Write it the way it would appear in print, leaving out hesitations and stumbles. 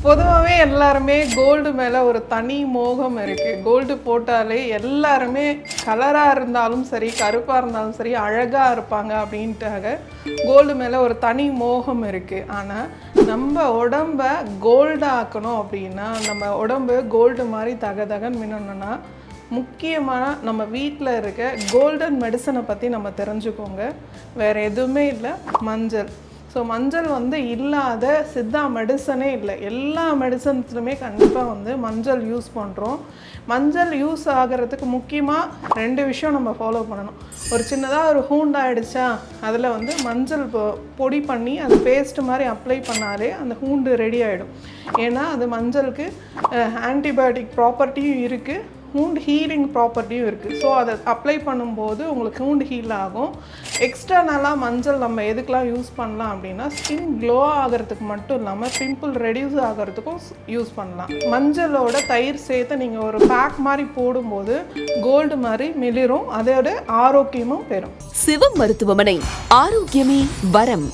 பொதுவாகவே எல்லாருமே கோல்டு மேலே ஒரு தனி மோகம் இருக்குது. கோல்டு போட்டாலே எல்லாருமே கலராக இருந்தாலும் சரி, கருப்பாக இருந்தாலும் சரி, அழகாக இருப்பாங்க அப்படின்ட்டாக கோல்டு மேலே ஒரு தனி மோகம் இருக்குது. ஆனால் நம்ம உடம்ப கோல்டு ஆக்கணும் அப்படின்னா, நம்ம உடம்பு கோல்டு மாதிரி தகன்னு மின்னணுன்னா, முக்கியமான நம்ம வீட்டில் இருக்க கோல்டன் மெடிசனை பற்றி நம்ம தெரிஞ்சுக்கோங்க. வேறு எதுவுமே இல்லை, மஞ்சள். ஸோ மஞ்சள் இல்லாத சித்தா மெடிசனே இல்லை. எல்லா மெடிசன்ஸ்லுமே கண்டிப்பாக மஞ்சள் யூஸ் பண்ணுறோம். மஞ்சள் யூஸ் ஆகிறதுக்கு முக்கியமாக 2 விஷயம் நம்ம ஃபாலோ பண்ணணும். ஒரு சின்னதாக ஒரு ஹூண்ட் ஆகிடுச்சா, அதில் மஞ்சள் பொடி பண்ணி அது பேஸ்ட் மாதிரி அப்ளை பண்ணாலே அந்த ஹூண்டு ரெடி ஆகிடும். ஏன்னா அது மஞ்சளுக்கு ஆன்டிபயோட்டிக் ப்ராப்பர்ட்டியும் இருக்குது, ஹூண்ட் ஹீலிங் ப்ராப்பர்ட்டியும் இருக்குது. ஸோ அதை அப்ளை பண்ணும்போது உங்களுக்கு ஹூண்ட் ஹீல் ஆகும். எக்ஸ்டர்னலாக மஞ்சள் நம்ம எதுக்கெலாம் யூஸ் பண்ணலாம் அப்படின்னா, ஸ்கின் க்ளோ ஆகிறதுக்கு மட்டும் இல்லாமல் பிம்பிள் ரெடியூஸ் ஆகிறதுக்கும் யூஸ் பண்ணலாம். மஞ்சளோட தயிர் சேர்த்து நீங்கள் ஒரு பேக் மாதிரி போடும்போது கோல்டு மாதிரி மிளிரும், அதோட ஆரோக்கியமும் பெறும். சிவம் மருத்துவமனை, ஆரோக்கியமே வரம்.